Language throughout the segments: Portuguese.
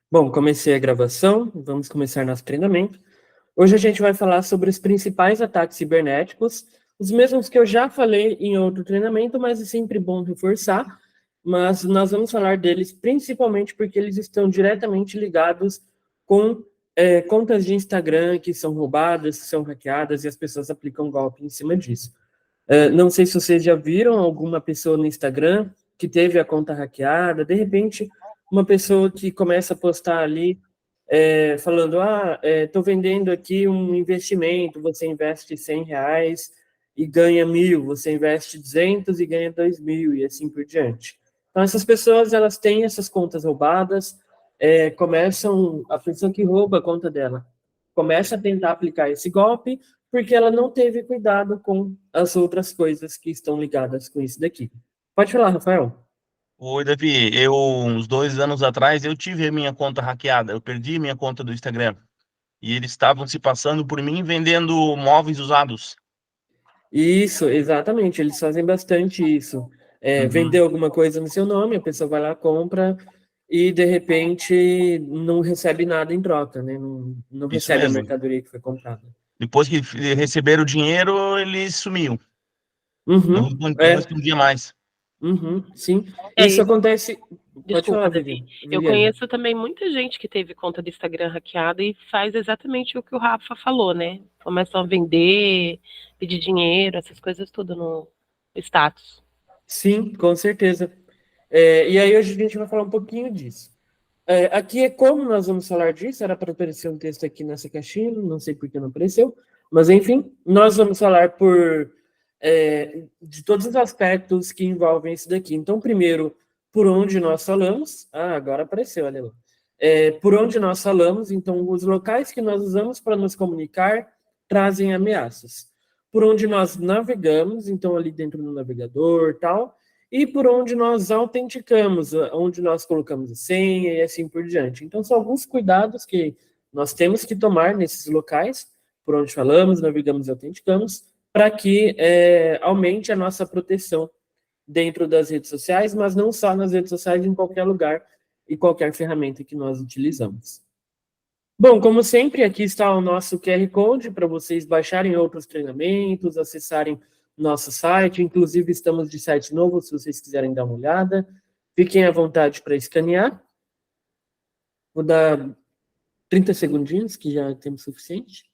Bom, comecei a gravação, vamos começar nosso treinamento. Hoje a gente vai falar sobre os principais ataques cibernéticos, os mesmos que eu já falei em outro treinamento, mas é sempre bom reforçar. Mas nós vamos falar deles principalmente porque eles estão diretamente ligados com contas de Instagram que são roubadas, que são hackeadas e as pessoas aplicam golpe em cima disso. Não sei se vocês já viram alguma pessoa no Instagram que teve a conta hackeada, de repente uma pessoa que começa a postar ali falando, estou vendendo aqui um investimento, você investe R$ 100 e ganha 1.000, você investe 200 e ganha 2.000 e assim por diante. Então essas pessoas, elas têm essas contas roubadas, a pessoa que rouba a conta dela começa a tentar aplicar esse golpe porque ela não teve cuidado com as outras coisas que estão ligadas com isso daqui. Pode falar, Rafael. Oi, Davi. Uns 2 anos atrás, eu tive a minha conta hackeada. Eu perdi minha conta do Instagram. E eles estavam se passando por mim vendendo móveis usados. Isso, exatamente. Eles fazem bastante isso. Vender Uhum. alguma coisa no seu nome, a pessoa vai lá, compra e de repente não recebe nada em troca, né? Não Isso recebe a mesmo. mercadoria que foi comprada. Depois que receberam o dinheiro, eles sumiam. Não Uhum, não respondia mais. sim. É Isso isso. acontece. Pode Desculpa, falar, Davi. Eu Viviane. conheço também muita gente que teve conta do Instagram hackeada e faz exatamente o que o Rafa falou, né? Começam a vender, pedir dinheiro, essas coisas tudo no status. Sim, com certeza. E aí hoje a gente vai falar um pouquinho disso. Aqui é como nós vamos falar disso, era para aparecer um texto aqui nessa caixinha, não sei por que não apareceu, mas enfim, nós vamos falar de todos os aspectos que envolvem isso daqui. Então, primeiro, por onde nós falamos, agora apareceu, olha lá. Por onde nós falamos, então, os locais que nós usamos para nos comunicar trazem ameaças. Por onde nós navegamos, então, ali dentro do navegador, tal, e por onde nós autenticamos, onde nós colocamos a senha e assim por diante. Então, são alguns cuidados que nós temos que tomar nesses locais, por onde falamos, navegamos e autenticamos, para que aumente a nossa proteção dentro das redes sociais, mas não só nas redes sociais, em qualquer lugar e qualquer ferramenta que nós utilizamos. Bom, como sempre, aqui está o nosso QR Code para vocês baixarem outros treinamentos, acessarem nosso site. Inclusive, estamos de site novo, se vocês quiserem dar uma olhada. Fiquem à vontade para escanear. Vou dar 30 segundinhos, que já temos suficiente.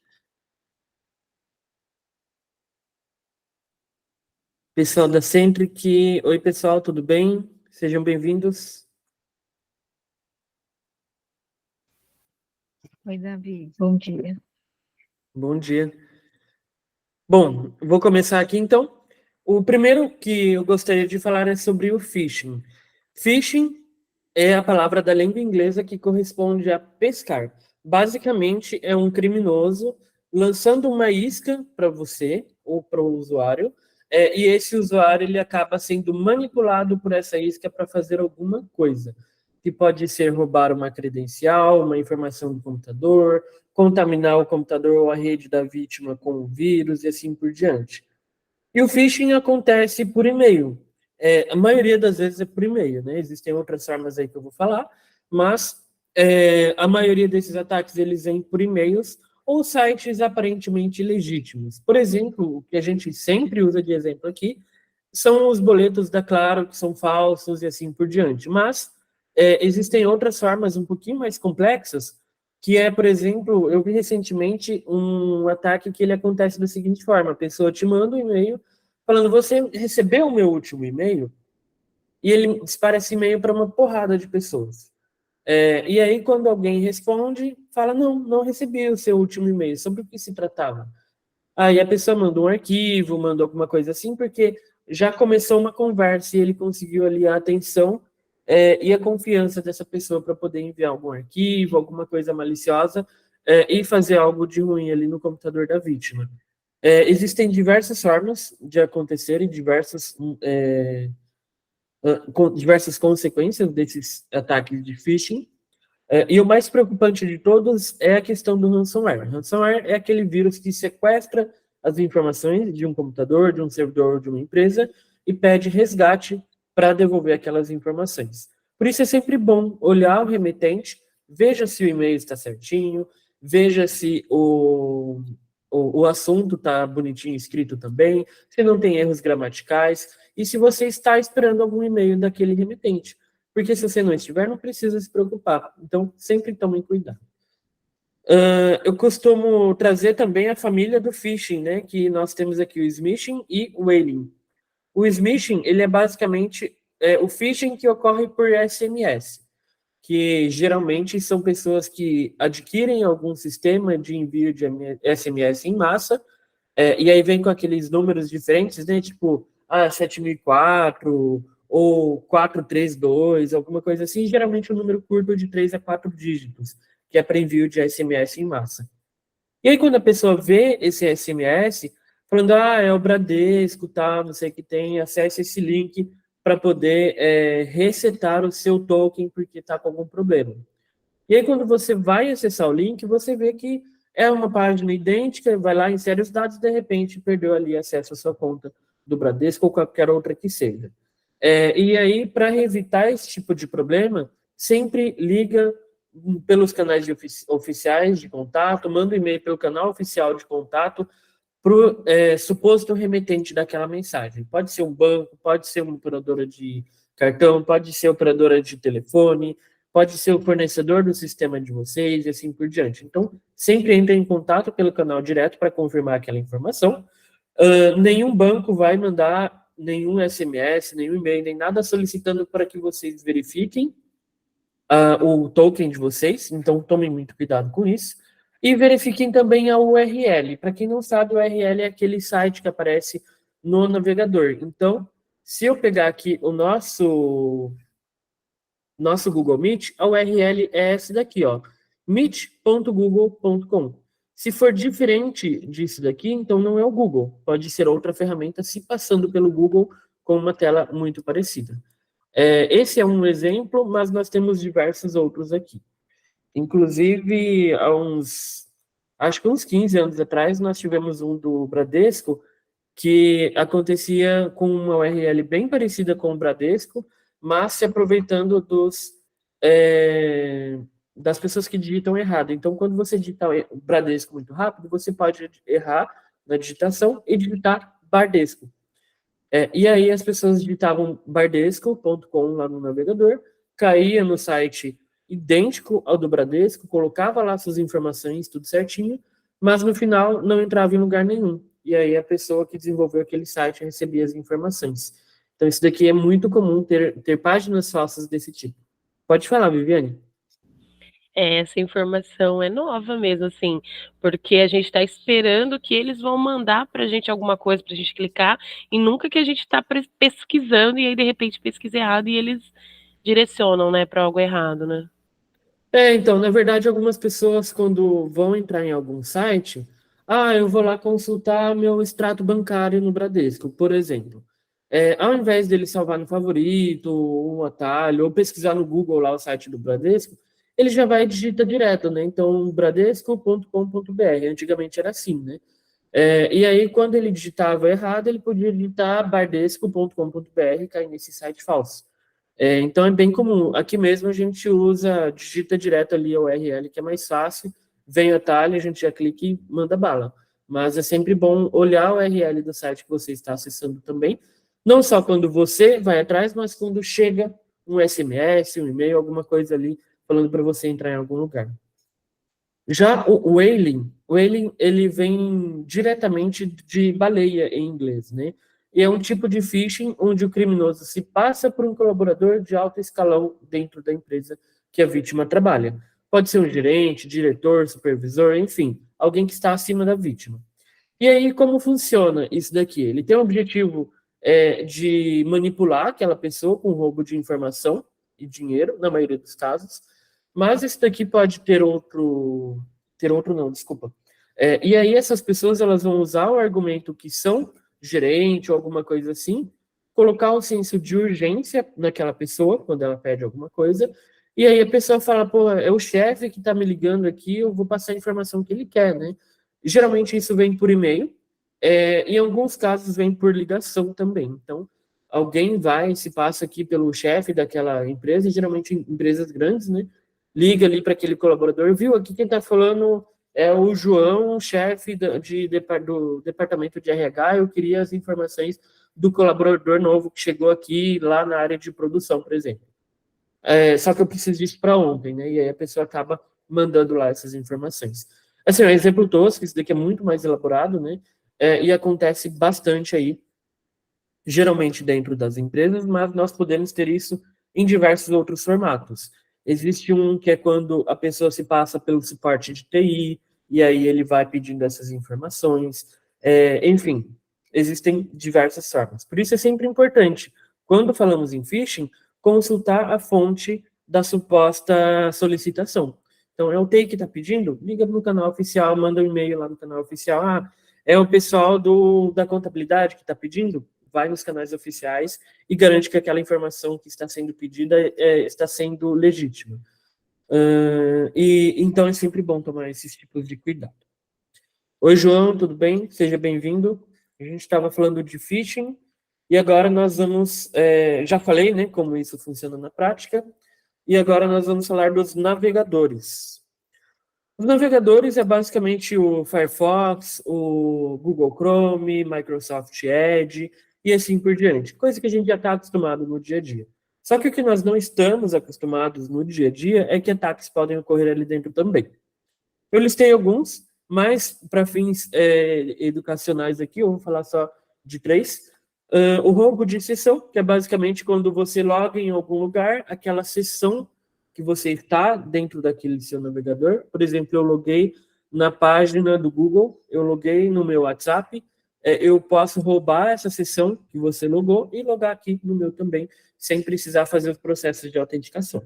Pessoal da Centric, oi pessoal, tudo bem? Sejam bem-vindos. Oi, Davi. Bom dia. Bom dia. Bom, vou começar aqui então. O primeiro que eu gostaria de falar é sobre o phishing. Phishing é a palavra da língua inglesa que corresponde a pescar. Basicamente, é um criminoso lançando uma isca para você ou para o usuário, e esse usuário ele acaba sendo manipulado por essa isca para fazer alguma coisa, que pode ser roubar uma credencial, uma informação do computador, contaminar o computador ou a rede da vítima com o vírus e assim por diante. E o phishing acontece por e-mail. A maioria das vezes é por e-mail, né? Existem outras formas aí que eu vou falar, mas a maioria desses ataques eles vêm por e-mails ou sites aparentemente legítimos. Por exemplo, o que a gente sempre usa de exemplo aqui são os boletos da Claro, que são falsos e assim por diante. Mas existem outras formas um pouquinho mais complexas, que é, por exemplo, eu vi recentemente um ataque que ele acontece da seguinte forma: a pessoa te manda um e-mail falando, você recebeu o meu último e-mail? E ele dispara esse e-mail para uma porrada de pessoas. E aí, quando alguém responde, fala, não, não recebi o seu último e-mail, sobre o que se tratava? Aí a pessoa mandou um arquivo, mandou alguma coisa assim, porque já começou uma conversa e ele conseguiu ali a atenção e a confiança dessa pessoa para poder enviar algum arquivo, alguma coisa maliciosa e fazer algo de ruim ali no computador da vítima. Existem diversas formas de acontecerem, diversas consequências desses ataques de phishing. E o mais preocupante de todos é a questão do ransomware. Ransomware é aquele vírus que sequestra as informações de um computador, de um servidor, de uma empresa e pede resgate para devolver aquelas informações. Por isso é sempre bom olhar o remetente, veja se o e-mail está certinho, veja se o assunto está bonitinho escrito também, se não tem erros gramaticais, e se você está esperando algum e-mail daquele remetente. Porque se você não estiver, não precisa se preocupar. Então, sempre tomem cuidado. Eu costumo trazer também a família do phishing, né? Que nós temos aqui o smishing e o whaling. O smishing, ele é basicamente o phishing que ocorre por SMS, que geralmente são pessoas que adquirem algum sistema de envio de SMS em massa, e aí vem com aqueles números diferentes, né? Tipo, 7004 ou 432, alguma coisa assim, geralmente um número curto de 3 a 4 dígitos, que é para envio de SMS em massa. E aí, quando a pessoa vê esse SMS, falando, é o Bradesco, tá, você que tem, acesse esse link para poder resetar o seu token porque está com algum problema. E aí, quando você vai acessar o link, você vê que é uma página idêntica, vai lá, insere os dados, de repente perdeu ali acesso à sua conta do Bradesco ou qualquer outra que seja. E aí, para evitar esse tipo de problema, sempre liga pelos canais oficiais de contato, manda um e-mail pelo canal oficial de contato para o suposto remetente daquela mensagem. Pode ser um banco, pode ser uma operadora de cartão, pode ser operadora de telefone, pode ser o fornecedor do sistema de vocês e assim por diante. Então, sempre entre em contato pelo canal direto para confirmar aquela informação. Nenhum banco vai mandar nenhum SMS, nenhum e-mail, nem nada solicitando para que vocês verifiquem o token de vocês, então tomem muito cuidado com isso. E verifiquem também a URL. Para quem não sabe, o URL é aquele site que aparece no navegador. Então, se eu pegar aqui o nosso Google Meet, a URL é essa daqui, ó, meet.google.com. Se for diferente disso daqui, então não é o Google. Pode ser outra ferramenta se passando pelo Google com uma tela muito parecida. Esse é um exemplo, mas nós temos diversos outros aqui. Inclusive, acho que uns 15 anos atrás, nós tivemos um do Bradesco que acontecia com uma URL bem parecida com o Bradesco, mas se aproveitando das pessoas que digitam errado. Então, quando você digitar o Bradesco muito rápido, você pode errar na digitação e digitar Bardesco. E aí as pessoas digitavam bardesco.com lá no navegador, caía no site idêntico ao do Bradesco, colocava lá suas informações, tudo certinho, mas no final não entrava em lugar nenhum. E aí a pessoa que desenvolveu aquele site recebia as informações. Então isso daqui é muito comum, ter páginas falsas desse tipo. Pode falar, Viviane. Essa informação é nova mesmo, assim, porque a gente está esperando que eles vão mandar para a gente alguma coisa para a gente clicar e nunca que a gente está pesquisando e aí de repente pesquisa errado e eles direcionam, né, para algo errado, né? Então, na verdade, algumas pessoas, quando vão entrar em algum site, eu vou lá consultar meu extrato bancário no Bradesco, por exemplo. Ao invés dele salvar no favorito, um atalho, ou pesquisar no Google lá o site do Bradesco, ele já vai e digita direto, né? Então, bradesco.com.br, antigamente era assim, né? E aí, quando ele digitava errado, ele podia digitar bardesco.com.br e cair nesse site falso. Então é bem comum. Aqui mesmo a gente digita direto ali a URL, que é mais fácil, vem o atalho, a gente já clica e manda bala. Mas é sempre bom olhar a URL do site que você está acessando também, não só quando você vai atrás, mas quando chega um SMS, um e-mail, alguma coisa ali, falando para você entrar em algum lugar. Já o whaling, ele vem diretamente de baleia em inglês, né? E é um tipo de phishing onde o criminoso se passa por um colaborador de alto escalão dentro da empresa que a vítima trabalha. Pode ser um gerente, diretor, supervisor, enfim, alguém que está acima da vítima. E aí, como funciona isso daqui? Ele tem o objetivo de manipular aquela pessoa com roubo de informação e dinheiro, na maioria dos casos, mas esse daqui pode ter outro não, desculpa. E aí essas pessoas elas vão usar o argumento que são gerente ou alguma coisa assim, colocar um senso de urgência naquela pessoa quando ela pede alguma coisa, e aí a pessoa fala, pô, é o chefe que está me ligando aqui, eu vou passar a informação que ele quer, né? Geralmente isso vem por e-mail, em alguns casos vem por ligação também. Então, alguém se passa aqui pelo chefe daquela empresa, geralmente empresas grandes, né? liga ali para aquele colaborador, viu? Aqui quem está falando é o João, chefe do departamento de RH, eu queria as informações do colaborador novo que chegou aqui lá na área de produção, por exemplo. Só que eu preciso disso para ontem, né? E aí a pessoa acaba mandando lá essas informações. Assim, é um exemplo tosco, isso daqui é muito mais elaborado, né? E acontece bastante aí, geralmente dentro das empresas, mas nós podemos ter isso em diversos outros formatos. Existe um que é quando a pessoa se passa pelo suporte de TI, e aí ele vai pedindo essas informações. Enfim, existem diversas formas. Por isso é sempre importante, quando falamos em phishing, consultar a fonte da suposta solicitação. Então, é o TI que está pedindo? Liga no canal oficial, manda um e-mail lá no canal oficial. Ah, é o pessoal da contabilidade que está pedindo? Vai nos canais oficiais e garante que aquela informação que está sendo pedida está sendo legítima. Então é sempre bom tomar esses tipos de cuidado. Oi, João, tudo bem? Seja bem-vindo. A gente estava falando de phishing e agora nós vamos... já falei, né, como isso funciona na prática, e agora nós vamos falar dos navegadores. Os navegadores é basicamente o Firefox, o Google Chrome, Microsoft Edge e assim por diante. Coisa que a gente já está acostumado no dia a dia. Só que o que nós não estamos acostumados no dia a dia é que ataques podem ocorrer ali dentro também. Eu listei alguns, mas para fins educacionais aqui, eu vou falar só de 3. O roubo de sessão, que é basicamente quando você loga em algum lugar, aquela sessão que você está dentro daquele seu navegador. Por exemplo, eu loguei na página do Google, eu loguei no meu WhatsApp, eu posso roubar essa sessão que você logou e logar aqui no meu também, sem precisar fazer os processos de autenticação.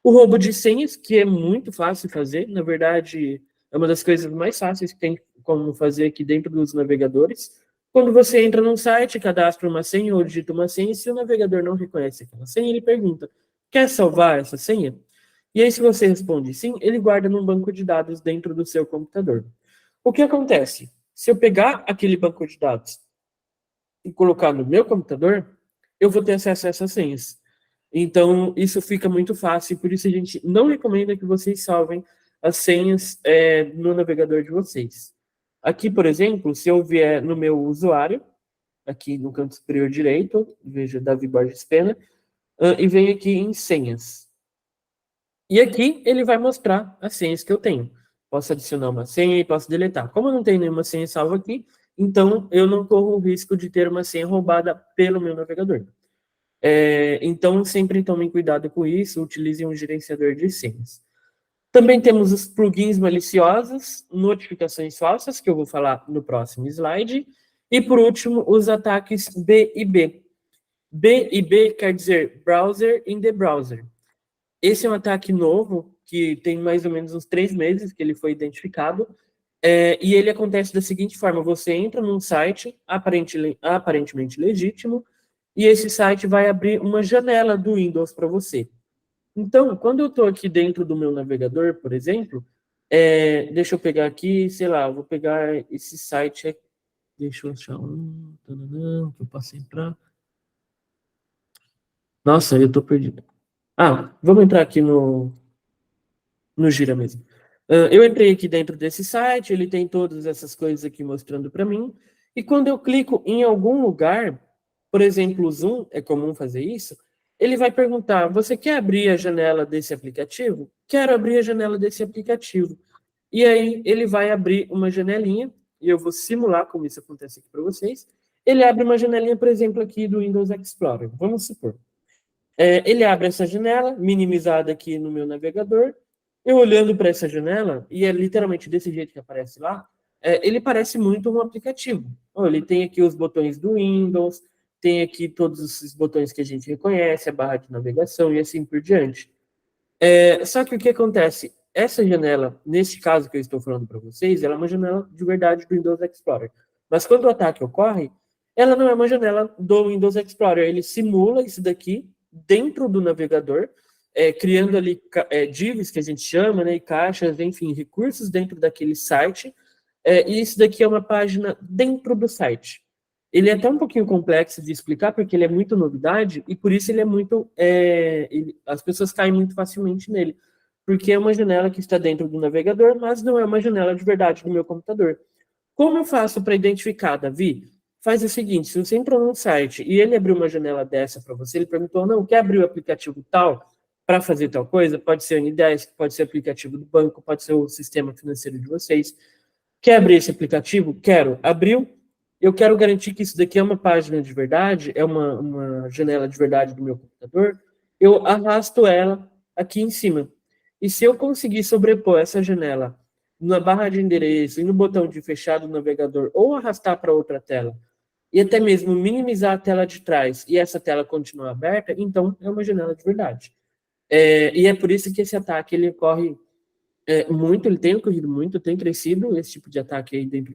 O roubo de senhas, que é muito fácil fazer, na verdade, é uma das coisas mais fáceis que tem como fazer aqui dentro dos navegadores. Quando você entra num site, cadastra uma senha ou digita uma senha, e se o navegador não reconhece aquela senha, ele pergunta: quer salvar essa senha? E aí, se você responde sim, ele guarda num banco de dados dentro do seu computador. O que acontece? Se eu pegar aquele banco de dados e colocar no meu computador, eu vou ter acesso a essas senhas. Então, isso fica muito fácil, por isso a gente não recomenda que vocês salvem as senhas no navegador de vocês. Aqui, por exemplo, se eu vier no meu usuário, aqui no canto superior direito, veja Davi Borges Pena, e venho aqui em senhas. E aqui ele vai mostrar as senhas que eu tenho. Posso adicionar uma senha e posso deletar. Como eu não tenho nenhuma senha salva aqui, então eu não corro o risco de ter uma senha roubada pelo meu navegador. Então, sempre tomem cuidado com isso, utilizem um gerenciador de senhas. Também temos os plugins maliciosos, notificações falsas, que eu vou falar no próximo slide. E, por último, os ataques BIB. BIB quer dizer Browser in the Browser. Esse é um ataque novo, que tem mais ou menos uns 3 meses que ele foi identificado, e ele acontece da seguinte forma: você entra num site aparentemente legítimo, e esse site vai abrir uma janela do Windows para você. Então, quando eu estou aqui dentro do meu navegador, por exemplo, deixa eu pegar aqui, sei lá, eu vou pegar esse site aqui, deixa eu achar que eu posso entrar. Nossa, eu estou perdido. Vamos entrar aqui no Gira mesmo. Eu entrei aqui dentro desse site, ele tem todas essas coisas aqui mostrando para mim, e quando eu clico em algum lugar, por exemplo, o Zoom, é comum fazer isso, ele vai perguntar: você quer abrir a janela desse aplicativo? Quero abrir a janela desse aplicativo. E aí ele vai abrir uma janelinha, e eu vou simular como isso acontece aqui para vocês. Ele abre uma janelinha, por exemplo, aqui do Windows Explorer, vamos supor. Ele abre essa janela, minimizada aqui no meu navegador. Eu olhando para essa janela, e é literalmente desse jeito que aparece lá, ele parece muito um aplicativo. Ele tem aqui os botões do Windows, tem aqui todos esses botões que a gente reconhece, a barra de navegação e assim por diante. Só que o que acontece? Essa janela, neste caso que eu estou falando para vocês, ela é uma janela de verdade do Windows Explorer. Mas quando o ataque ocorre, ela não é uma janela do Windows Explorer. Ele simula isso daqui dentro do navegador, criando ali divs, que a gente chama, né, e caixas, enfim, recursos dentro daquele site. E isso daqui é uma página dentro do site. Ele é até um pouquinho complexo de explicar, porque ele é muito novidade, e por isso ele é muito... as pessoas caem muito facilmente nele. porque é uma janela que está dentro do navegador, mas não é uma janela de verdade do meu computador. Como eu faço para identificar, Davi? Faz o seguinte, se você entrou num site e ele abriu uma janela dessa para você, ele perguntou, não, quer abrir o aplicativo tal para fazer tal coisa? Pode ser o Unidesk, pode ser o aplicativo do banco, pode ser o sistema financeiro de vocês. Quer abrir esse aplicativo? Quero. Abriu. Eu quero garantir que isso daqui é uma página de verdade, é uma janela de verdade do meu computador. Eu arrasto ela aqui em cima. E se eu conseguir sobrepor essa janela na barra de endereço e no botão de fechar do navegador ou arrastar para outra tela, e até mesmo minimizar a tela de trás e essa tela continuar aberta, então é uma janela de verdade. E é por isso que esse ataque ele ocorre muito, ele tem ocorrido muito, tem crescido esse tipo de ataque aí dentro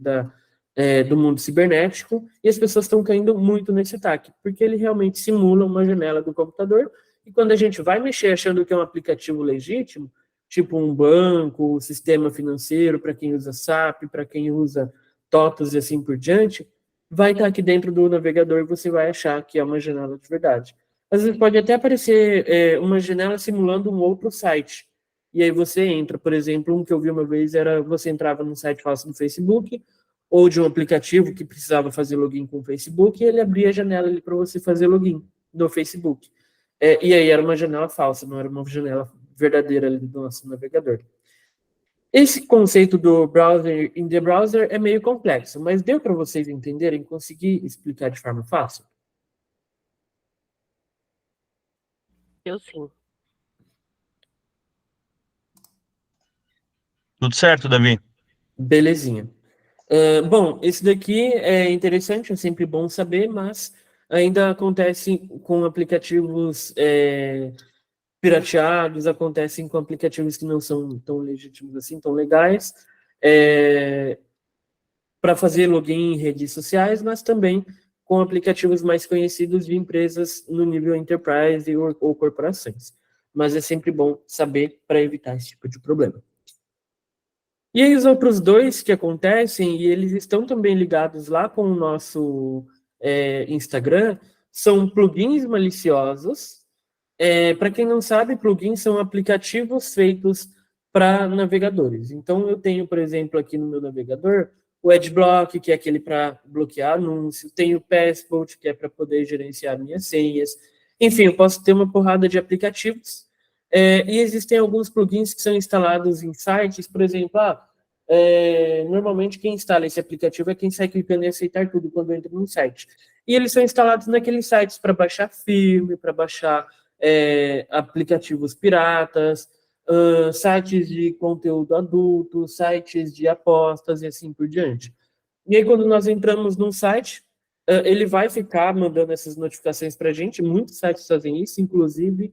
do mundo cibernético, e as pessoas estão caindo muito nesse ataque, porque ele realmente simula uma janela do computador, e quando a gente vai mexer achando que é um aplicativo legítimo, tipo um banco, sistema financeiro, para quem usa SAP, para quem usa TOTOS e assim por diante, vai estar aqui dentro do navegador e você vai achar que é uma janela de verdade. Às vezes pode até aparecer uma janela simulando um outro site, e aí você entra, por exemplo, um que eu vi uma vez era você entrava num site falso do Facebook, ou de um aplicativo que precisava fazer login com o Facebook, e ele abria a janela ali para você fazer login no Facebook. E aí era uma janela falsa, não era uma janela verdadeira ali do nosso navegador. Esse conceito do browser in the browser é meio complexo, mas deu para vocês entenderem, conseguir explicar de forma fácil? Eu sim. Tudo certo, Davi? Belezinha. Bom, esse daqui é interessante, é sempre bom saber, mas ainda acontece com aplicativos pirateados, acontecem com aplicativos que não são tão legítimos assim, tão legais, para fazer login em redes sociais, mas também com aplicativos mais conhecidos de empresas no nível enterprise ou corporações. Mas é sempre bom saber para evitar esse tipo de problema. E aí os outros dois que acontecem, e eles estão também ligados lá com o nosso Instagram, são plugins maliciosos. Para quem não sabe, plugins são aplicativos feitos para navegadores. Então, eu tenho, por exemplo, aqui no meu navegador, o Adblock, que é aquele para bloquear anúncio, tenho o Passport, que é para poder gerenciar minhas senhas. Enfim, eu posso ter uma porrada de aplicativos. E existem alguns plugins que são instalados em sites, por exemplo, normalmente quem instala esse aplicativo é quem sai clicando em aceitar tudo quando entra no site. E eles são instalados naqueles sites para baixar filme, para baixar aplicativos piratas, sites de conteúdo adulto, sites de apostas e assim por diante. E aí, quando nós entramos num site, ele vai ficar mandando essas notificações para a gente. Muitos sites fazem isso, inclusive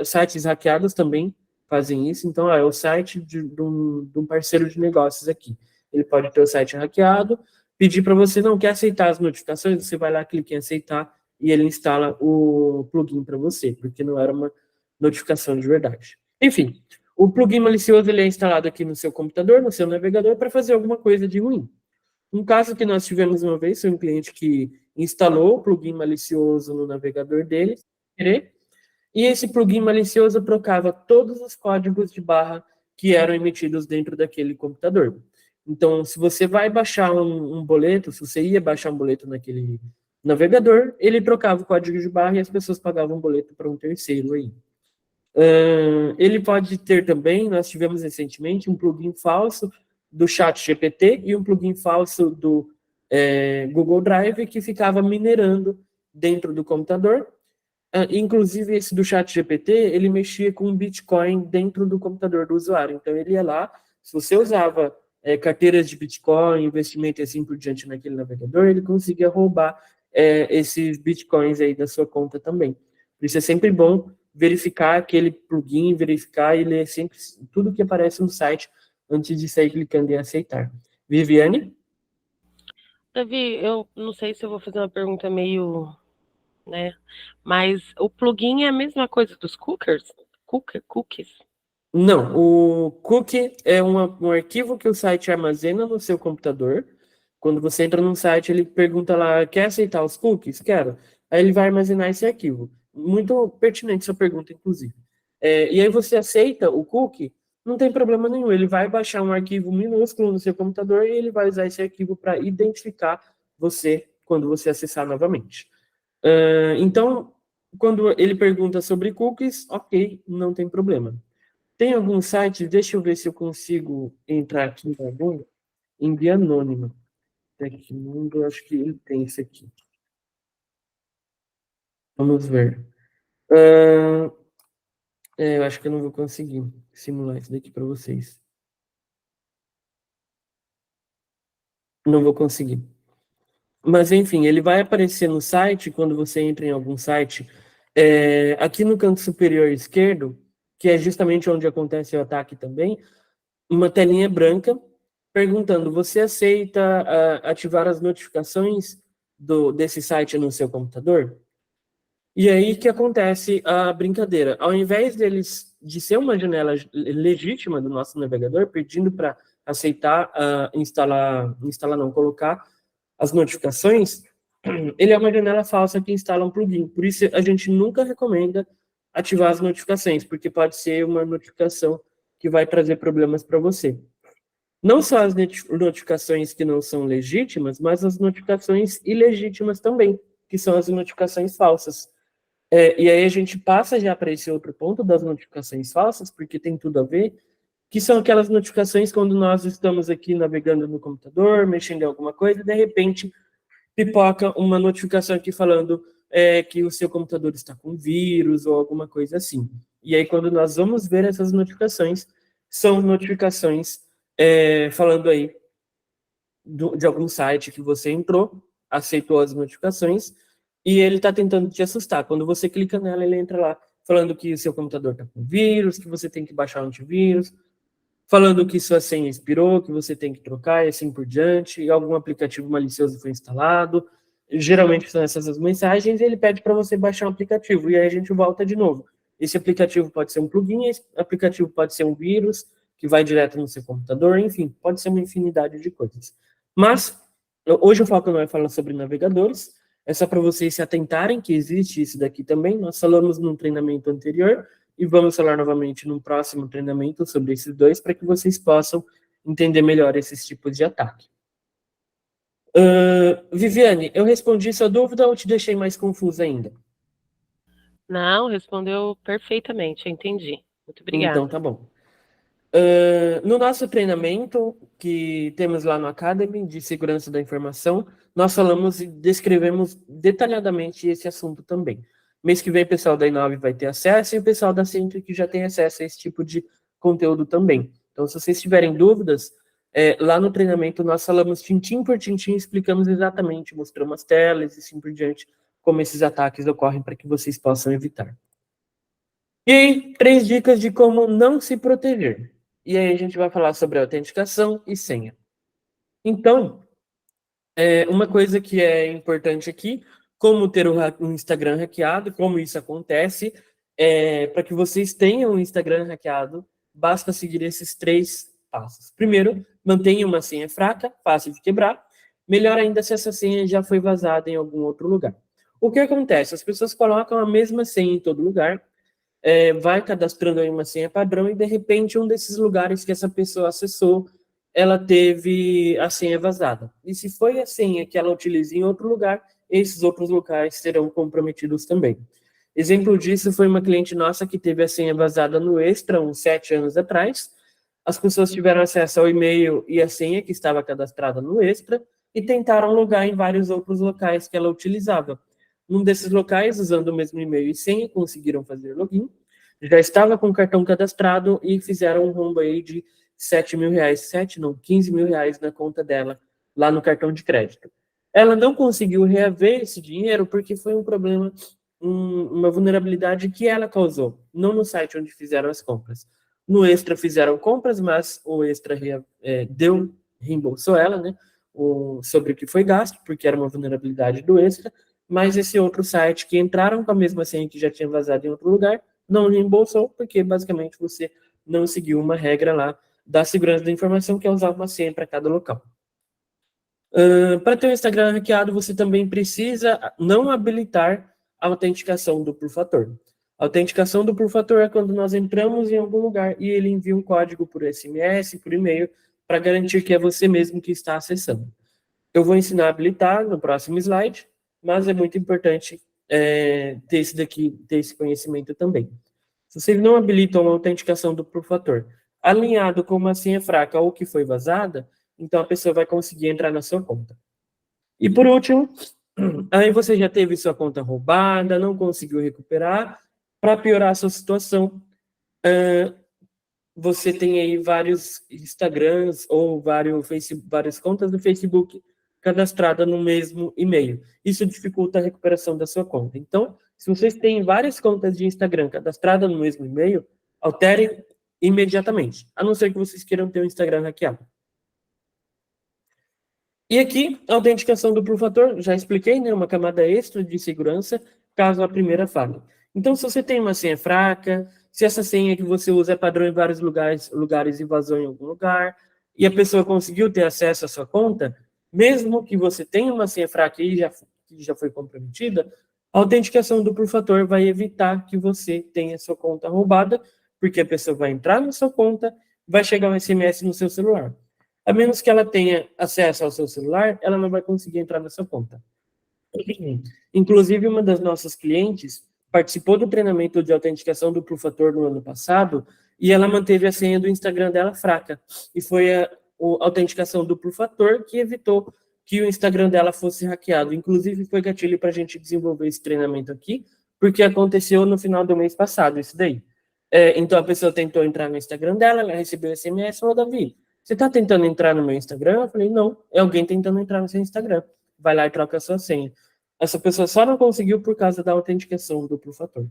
sites hackeados também fazem isso. Então, é o site de um parceiro de negócios aqui. Ele pode ter o site hackeado, pedir para você, não quer aceitar as notificações, você vai lá, clica em aceitar, e ele instala o plugin para você, porque não era uma notificação de verdade. Enfim, o plugin malicioso ele é instalado aqui no seu computador, no seu navegador, para fazer alguma coisa de ruim. Um caso que nós tivemos uma vez foi um cliente que instalou o plugin malicioso no navegador dele, e esse plugin malicioso trocava todos os códigos de barra que eram emitidos dentro daquele computador. Então, se você vai baixar um boleto, se você ia baixar um boleto naquele navegador, ele trocava o código de barra e as pessoas pagavam um boleto para um terceiro aí. Ele pode ter também, nós tivemos recentemente, um plugin falso do ChatGPT e um plugin falso do Google Drive que ficava minerando dentro do computador. Inclusive, esse do ChatGPT, ele mexia com Bitcoin dentro do computador do usuário. Então, ele ia lá, se você usava carteiras de Bitcoin, investimento e assim por diante naquele navegador, ele conseguia roubar esses Bitcoins aí da sua conta também. Por isso é sempre bom verificar aquele plugin, verificar e ler sempre tudo que aparece no site antes de sair clicando em aceitar. Viviane? Davi, eu não sei se eu vou fazer uma pergunta meio, né? Mas o plugin é a mesma coisa dos cookies? Não, o cookie é um arquivo que o site armazena no seu computador. Quando você entra num site, ele pergunta lá, quer aceitar os cookies? Quero. Aí ele vai armazenar esse arquivo. Muito pertinente sua pergunta, inclusive. E aí você aceita o cookie, não tem problema nenhum. Ele vai baixar um arquivo minúsculo no seu computador e ele vai usar esse arquivo para identificar você quando você acessar novamente. Então, quando ele pergunta sobre cookies, ok, não tem problema. Tem algum site, deixa eu ver se eu consigo entrar aqui em algum, em via anônima. Tecmundo, acho que ele tem esse aqui. Vamos ver. Eu acho que eu não vou conseguir simular isso daqui para vocês. Não vou conseguir. Mas, enfim, ele vai aparecer no site, quando você entra em algum site, aqui no canto superior esquerdo, que é justamente onde acontece o ataque também, uma telinha branca perguntando: você aceita ativar as notificações desse site no seu computador? E aí que acontece a brincadeira. Ao invés de ser uma janela legítima do nosso navegador, pedindo para aceitar, colocar as notificações, ele é uma janela falsa que instala um plugin. Por isso, a gente nunca recomenda ativar as notificações, porque pode ser uma notificação que vai trazer problemas para você. Não só as notificações que não são legítimas, mas as notificações ilegítimas também, que são as notificações falsas. E aí a gente passa já para esse outro ponto das notificações falsas, porque tem tudo a ver, que são aquelas notificações quando nós estamos aqui navegando no computador, mexendo em alguma coisa, e de repente pipoca uma notificação aqui falando que o seu computador está com vírus ou alguma coisa assim. E aí, quando nós vamos ver essas notificações, são notificações falando aí de algum site que você entrou, aceitou as notificações, e ele está tentando te assustar. Quando você clica nela, ele entra lá falando que o seu computador está com vírus, que você tem que baixar o antivírus, falando que sua senha expirou, que você tem que trocar e assim por diante, e algum aplicativo malicioso foi instalado. Geralmente são essas as mensagens, e ele pede para você baixar um aplicativo, e aí a gente volta de novo. Esse aplicativo pode ser um plugin, esse aplicativo pode ser um vírus, que vai direto no seu computador, enfim, pode ser uma infinidade de coisas. Mas, hoje o foco não é falar sobre navegadores, é só para vocês se atentarem que existe isso daqui também. Nós falamos num treinamento anterior, e vamos falar novamente num próximo treinamento sobre esses dois, para que vocês possam entender melhor esses tipos de ataque. Viviane, eu respondi sua dúvida ou te deixei mais confusa ainda? Não, respondeu perfeitamente, eu entendi. Muito obrigada. Então, tá bom. No nosso treinamento que temos lá no Academy de Segurança da Informação, nós falamos e descrevemos detalhadamente esse assunto também. Mês que vem o pessoal da Inove vai ter acesso e o pessoal da Centric já tem acesso a esse tipo de conteúdo também. Então, se vocês tiverem dúvidas, lá no treinamento nós falamos tintim por tintim, explicamos exatamente, mostramos as telas e assim por diante, como esses ataques ocorrem para que vocês possam evitar. E aí, 3 dicas de como não se proteger. E aí a gente vai falar sobre autenticação e senha. Então, uma coisa que é importante aqui, como ter um Instagram hackeado, como isso acontece, para que vocês tenham um Instagram hackeado, basta seguir esses 3 passos. Primeiro, mantenha uma senha fraca, fácil de quebrar. Melhor ainda se essa senha já foi vazada em algum outro lugar. O que acontece? As pessoas colocam a mesma senha em todo lugar, vai cadastrando aí uma senha padrão e, de repente, um desses lugares que essa pessoa acessou, ela teve a senha vazada. E se foi a senha que ela utiliza em outro lugar, esses outros locais serão comprometidos também. Exemplo disso foi uma cliente nossa que teve a senha vazada no Extra, uns 7 anos atrás. As pessoas tiveram acesso ao e-mail e a senha que estava cadastrada no Extra e tentaram logar em vários outros locais que ela utilizava. Num desses locais, usando o mesmo e-mail e senha, conseguiram fazer login. Já estava com o cartão cadastrado e fizeram um rombo aí de 7 mil reais, 7 não, 15 mil reais na conta dela, lá no cartão de crédito. Ela não conseguiu reaver esse dinheiro porque foi um problema, uma vulnerabilidade que ela causou, não no site onde fizeram as compras. No Extra fizeram compras, mas o Extra reembolsou ela, né, sobre o que foi gasto, porque era uma vulnerabilidade do Extra, mas esse outro site que entraram com a mesma senha que já tinha vazado em outro lugar, não reembolsou, porque basicamente você não seguiu uma regra lá da segurança da informação, que é usar uma senha para cada local. Para ter um Instagram hackeado, você também precisa não habilitar a autenticação duplo fator. Autenticação duplo fator é quando nós entramos em algum lugar e ele envia um código por SMS, por e-mail, para garantir que é você mesmo que está acessando. Eu vou ensinar a habilitar no próximo slide, mas é muito importante ter esse conhecimento também. Se vocês não habilitam a autenticação duplo fator, alinhado com uma senha fraca ou que foi vazada, então a pessoa vai conseguir entrar na sua conta. E por último, aí você já teve sua conta roubada, não conseguiu recuperar. Para piorar a sua situação, você tem aí vários Instagrams ou várias contas do Facebook cadastradas no mesmo e-mail. Isso dificulta a recuperação da sua conta. Então, se vocês têm várias contas de Instagram cadastradas no mesmo e-mail, alterem imediatamente, a não ser que vocês queiram ter o Instagram hackeado. E aqui, a autenticação duplo fator, já expliquei, né? Uma camada extra de segurança, caso a primeira falhe. Então, se você tem uma senha fraca, se essa senha que você usa é padrão em vários lugares e vazou em algum lugar, e a pessoa conseguiu ter acesso à sua conta, mesmo que você tenha uma senha fraca e já foi comprometida, a autenticação duplo fator vai evitar que você tenha sua conta roubada, porque a pessoa vai entrar na sua conta, vai chegar um SMS no seu celular. A menos que ela tenha acesso ao seu celular, ela não vai conseguir entrar na sua conta. Inclusive, uma das nossas clientes participou do treinamento de autenticação duplo fator no ano passado e ela manteve a senha do Instagram dela fraca. E foi a autenticação duplo fator que evitou que o Instagram dela fosse hackeado. Inclusive, foi gatilho para a gente desenvolver esse treinamento aqui, porque aconteceu no final do mês passado, isso daí. Então, a pessoa tentou entrar no Instagram dela, ela recebeu SMS e falou, Davi, você está tentando entrar no meu Instagram? Eu falei, não, é alguém tentando entrar no seu Instagram. Vai lá e troca a sua senha. Essa pessoa só não conseguiu por causa da autenticação duplo fator.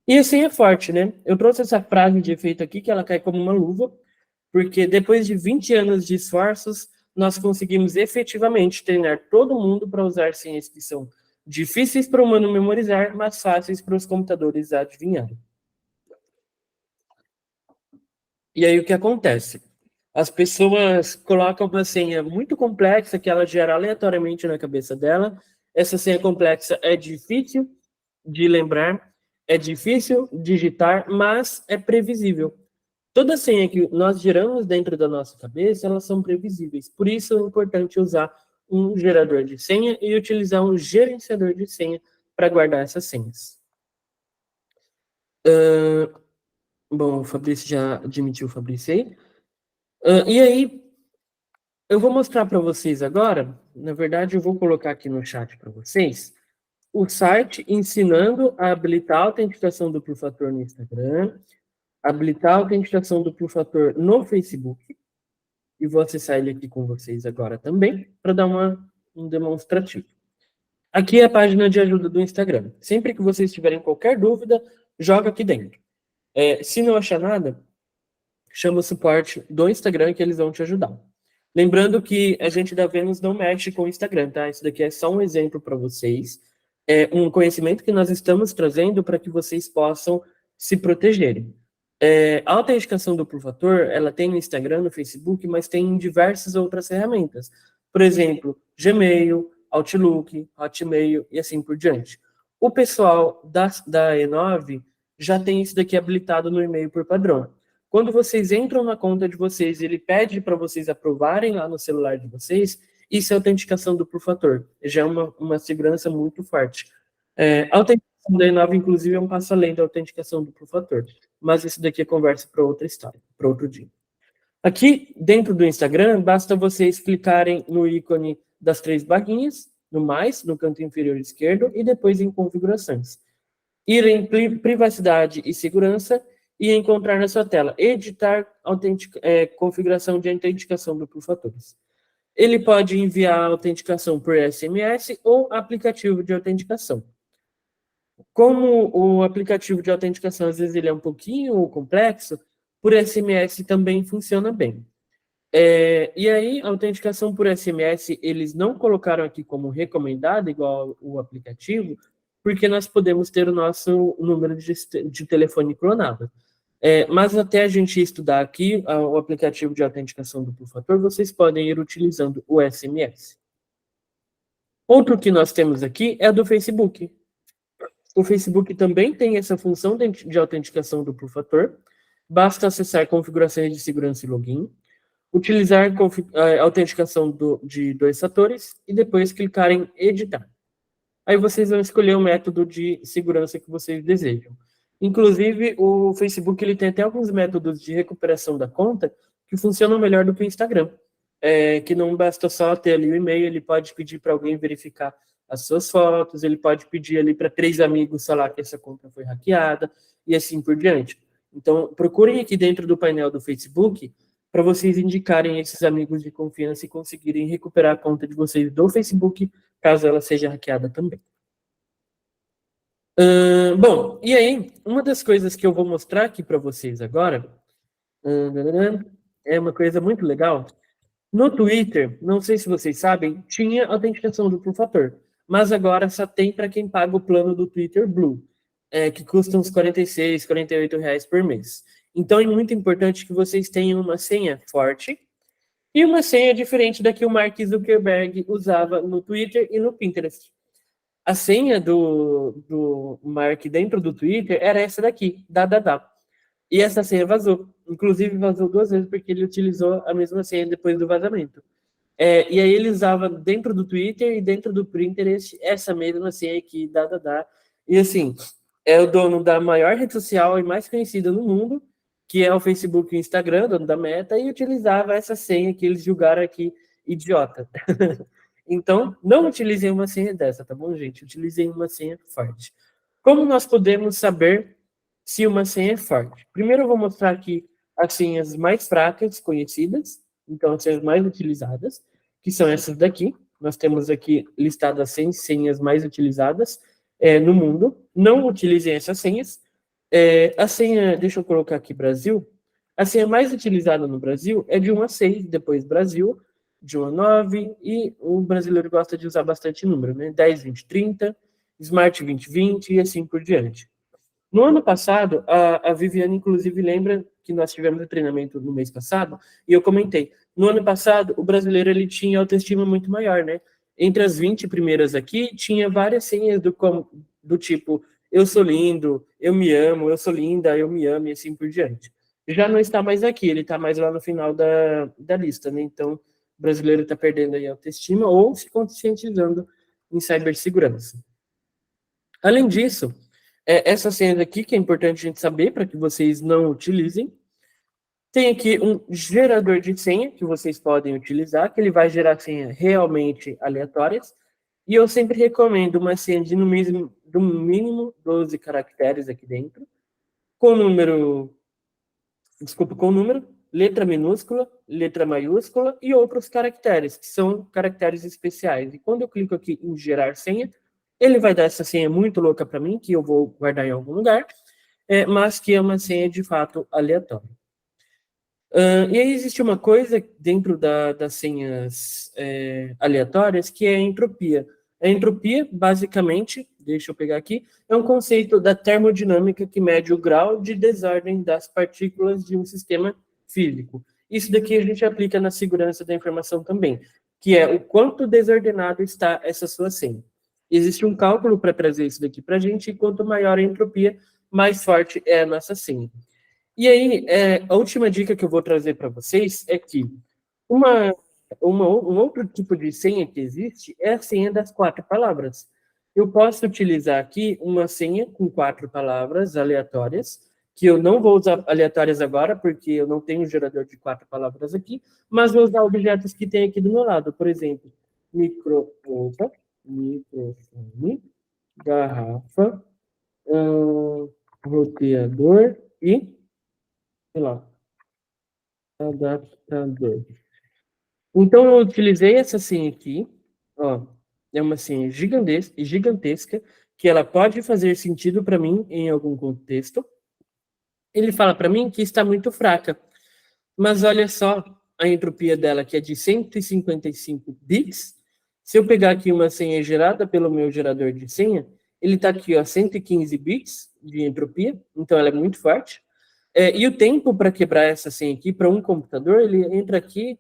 E assim é forte, né? Eu trouxe essa frase de efeito aqui, que ela cai como uma luva, porque depois de 20 anos de esforços, nós conseguimos efetivamente treinar todo mundo para usar senhas que são difíceis para o humano memorizar, mas fáceis para os computadores adivinharem. E aí o que acontece? As pessoas colocam uma senha muito complexa que ela gera aleatoriamente na cabeça dela. Essa senha complexa é difícil de lembrar, é difícil digitar, mas é previsível. Toda senha que nós geramos dentro da nossa cabeça, elas são previsíveis. Por isso é importante usar um gerador de senha e utilizar um gerenciador de senha para guardar essas senhas. Bom, o Fabrício já admitiu o Fabrício aí. E aí, eu vou mostrar para vocês agora, na verdade eu vou colocar aqui no chat para vocês, o site ensinando a habilitar a autenticação duplo fator no Instagram, habilitar a autenticação duplo fator no Facebook, e vou acessar ele aqui com vocês agora também, para dar um demonstrativo. Aqui é a página de ajuda do Instagram. Sempre que vocês tiverem qualquer dúvida, joga aqui dentro. Se não achar nada, chama o suporte do Instagram que eles vão te ajudar. Lembrando que a gente da Vênus não mexe com o Instagram, tá? Isso daqui é só um exemplo para vocês. É um conhecimento que nós estamos trazendo para que vocês possam se protegerem. A autenticação duplo fator, ela tem no Instagram, no Facebook, mas tem em diversas outras ferramentas. Por exemplo, Gmail, Outlook, Hotmail e assim por diante. O pessoal da E9 já tem isso daqui habilitado no e-mail por padrão. Quando vocês entram na conta de vocês, ele pede para vocês aprovarem lá no celular de vocês, isso é autenticação duplo fator. Já é uma segurança muito forte. A autenticação da E9, inclusive, é um passo além da autenticação duplo fator. Mas isso daqui é conversa para outra história, para outro dia. Aqui, dentro do Instagram, basta vocês clicarem no ícone das 3 barrinhas, no mais, no canto inferior esquerdo, e depois em configurações. Ir em privacidade e segurança, e encontrar na sua tela editar configuração de autenticação duplo fatores. Ele pode enviar a autenticação por SMS ou aplicativo de autenticação. Como o aplicativo de autenticação, às vezes, ele é um pouquinho complexo, por SMS também funciona bem. E aí, a autenticação por SMS, eles não colocaram aqui como recomendada, igual o aplicativo, porque nós podemos ter o nosso número de telefone clonado. Mas até a gente estudar aqui o aplicativo de autenticação duplo fator, vocês podem ir utilizando o SMS. Outro que nós temos aqui é do Facebook. O Facebook também tem essa função de autenticação duplo fator. Basta acessar configurações de segurança e login, utilizar a autenticação de 2 fatores e depois clicar em editar. Aí vocês vão escolher o método de segurança que vocês desejam. Inclusive, o Facebook ele tem até alguns métodos de recuperação da conta que funcionam melhor do que o Instagram. Que não basta só ter ali o e-mail, ele pode pedir para alguém verificar as suas fotos, ele pode pedir ali para 3 amigos falar que essa conta foi hackeada, e assim por diante. Então, procurem aqui dentro do painel do Facebook para vocês indicarem esses amigos de confiança e conseguirem recuperar a conta de vocês do Facebook, caso ela seja hackeada também. Bom, e aí, uma das coisas que eu vou mostrar aqui para vocês agora é uma coisa muito legal. No Twitter, não sei se vocês sabem, tinha autenticação duplo fator, mas agora só tem para quem paga o plano do Twitter Blue, que custa uns R$46, R$48 por mês. Então é muito importante que vocês tenham uma senha forte e uma senha diferente da que o Mark Zuckerberg usava no Twitter e no Pinterest. A senha do Mark dentro do Twitter era essa daqui, da. E essa senha vazou. Inclusive vazou 2 vezes porque ele utilizou a mesma senha depois do vazamento. E aí ele usava dentro do Twitter e dentro do Pinterest essa mesma senha aqui, da. E assim, é o dono da maior rede social e mais conhecida no mundo, que é o Facebook e o Instagram, dono da Meta, e utilizava essa senha que eles julgaram aqui idiota. Então, não utilizem uma senha dessa, tá bom, gente? Utilizem uma senha forte. Como nós podemos saber se uma senha é forte? Primeiro eu vou mostrar aqui as senhas mais fracas conhecidas, então as senhas mais utilizadas, que são essas daqui. Nós temos aqui listadas as 100 senhas mais utilizadas no mundo. Não utilizem essas senhas. A senha, deixa eu colocar aqui Brasil. A senha mais utilizada no Brasil é de 1 a 6, depois Brasil, de 1 a 9, e o brasileiro gosta de usar bastante número, né? 10, 20, 30, Smart 20, 20 e assim por diante. No ano passado, a Viviane, inclusive, lembra que nós tivemos um treinamento no mês passado, e eu comentei, no ano passado, o brasileiro ele tinha autoestima muito maior, né? Entre as 20 primeiras aqui, tinha várias senhas do tipo, eu sou lindo, eu me amo, eu sou linda, eu me amo, e assim por diante. Já não está mais aqui, ele está mais lá no final da lista, né? Então, o brasileiro está perdendo aí a autoestima ou se conscientizando em cibersegurança. Além disso, essa senha aqui, que é importante a gente saber para que vocês não utilizem. Tem aqui um gerador de senha que vocês podem utilizar, que ele vai gerar senhas realmente aleatórias. E eu sempre recomendo uma senha de no mínimo 12 caracteres aqui dentro, com número, letra minúscula, letra maiúscula e outros caracteres, que são caracteres especiais. E quando eu clico aqui em gerar senha, ele vai dar essa senha muito louca para mim, que eu vou guardar em algum lugar, mas que é uma senha de fato aleatória. E aí existe uma coisa dentro das senhas aleatórias que é a entropia. A entropia, basicamente, deixa eu pegar aqui, é um conceito da termodinâmica que mede o grau de desordem das partículas de um sistema físico. Isso daqui a gente aplica na segurança da informação também, que é o quanto desordenado está essa sua senha. Existe um cálculo para trazer isso daqui para a gente, e quanto maior a entropia, mais forte é a nossa senha. E aí, a última dica que eu vou trazer para vocês é que um outro tipo de senha que existe é a senha das 4 palavras. Eu posso utilizar aqui uma senha com 4 palavras aleatórias, que eu não vou usar aleatórias agora, porque eu não tenho gerador de 4 palavras aqui, mas vou usar objetos que tem aqui do meu lado. Por exemplo, microfone, garrafa, roteador e, sei lá, adaptador. Então, eu utilizei essa senha aqui, ó, é uma senha gigantesca, que ela pode fazer sentido para mim em algum contexto. Ele fala para mim que está muito fraca, mas olha só a entropia dela, que é de 155 bits. Se eu pegar aqui uma senha gerada pelo meu gerador de senha, ele está aqui, ó, 115 bits de entropia, então ela é muito forte. E o tempo para quebrar essa senha aqui para um computador, ele entra aqui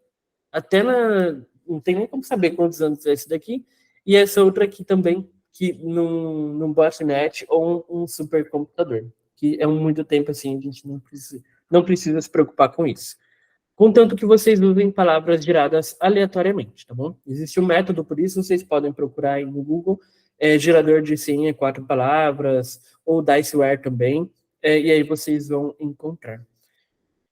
até não tem nem como saber quantos anos é esse daqui, e essa outra aqui também, que num botnet ou um supercomputador, que é muito tempo assim, a gente não precisa se preocupar com isso. Contanto que vocês usem palavras geradas aleatoriamente, tá bom? Existe um método por isso, vocês podem procurar aí no Google, gerador de senha 4 palavras, ou Diceware também, e aí vocês vão encontrar.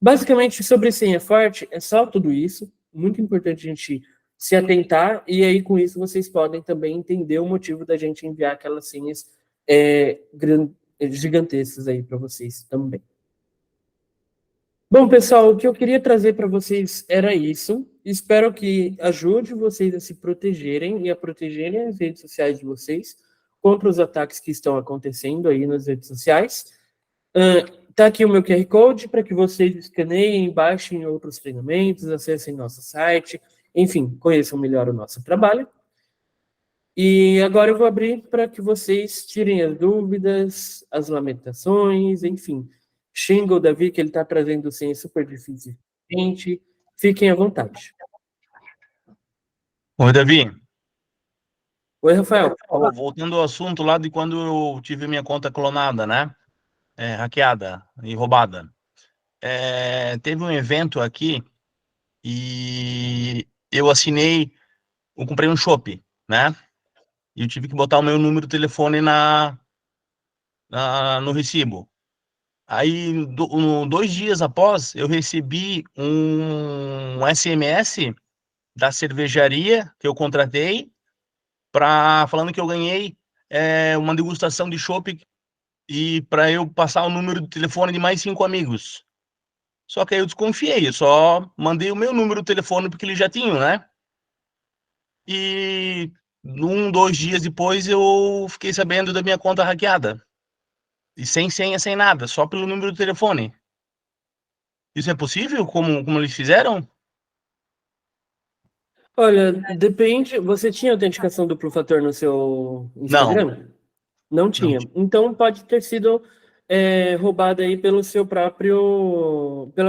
Basicamente, sobre senha forte, é só tudo isso. Muito importante a gente se atentar, e aí com isso vocês podem também entender o motivo da gente enviar aquelas senhas gigantescas aí para vocês também. Bom, pessoal, o que eu queria trazer para vocês era isso. Espero que ajude vocês a se protegerem e a protegerem as redes sociais de vocês contra os ataques que estão acontecendo aí nas redes sociais. Tá aqui o meu QR Code para que vocês escaneiem, baixem outros treinamentos, acessem nosso site, enfim, conheçam melhor o nosso trabalho. E agora eu vou abrir para que vocês tirem as dúvidas, as lamentações, enfim. Xinga o Davi, que ele está trazendo senha super difícil. Gente, fiquem à vontade. Oi, Davi. Oi, Rafael. Voltando ao assunto lá de quando eu tive minha conta clonada, né? Hackeada e roubada. Teve um evento aqui e eu comprei um chopp, né? E eu tive que botar o meu número de telefone no recibo. Aí, 2 dias após, eu recebi um SMS da cervejaria que eu contratei, falando que eu ganhei uma degustação de chopp e para eu passar o número de telefone de mais 5 amigos. Só que aí eu desconfiei, eu só mandei o meu número de telefone porque eles já tinham, né? E 2 dias depois eu fiquei sabendo da minha conta hackeada. E sem senha, sem nada, só pelo número do telefone. Isso é possível? Como eles fizeram? Olha, depende. Você tinha autenticação duplo fator no seu Instagram? Não tinha. Então pode ter sido roubada aí pela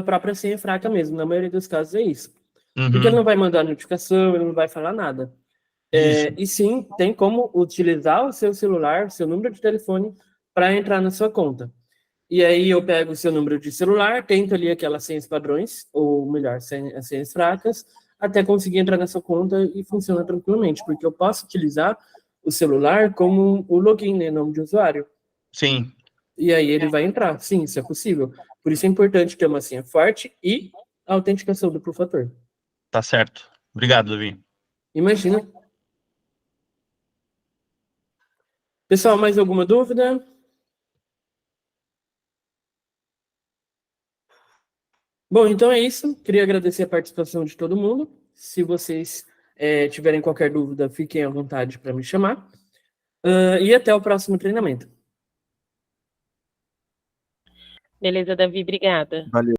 própria senha fraca mesmo. Na maioria dos casos é isso. Porque ele não vai mandar notificação, ele não vai falar nada. E sim, tem como utilizar o seu celular, o seu número de telefone, para entrar na sua conta. E aí eu pego o seu número de celular, tento ali aquelas senhas padrões, ou melhor, as senhas fracas, até conseguir entrar na sua conta e funciona tranquilamente, porque eu posso utilizar o celular como o login, né, nome de usuário. Sim. E aí ele vai entrar. Sim, isso é possível. Por isso é importante ter uma senha forte e a autenticação duplo fator. Tá certo. Obrigado, Davi. Imagina. Pessoal, mais alguma dúvida? Bom, então é isso. Queria agradecer a participação de todo mundo. Se vocês tiverem qualquer dúvida, fiquem à vontade para me chamar. E até o próximo treinamento. Beleza, Davi, obrigada. Valeu.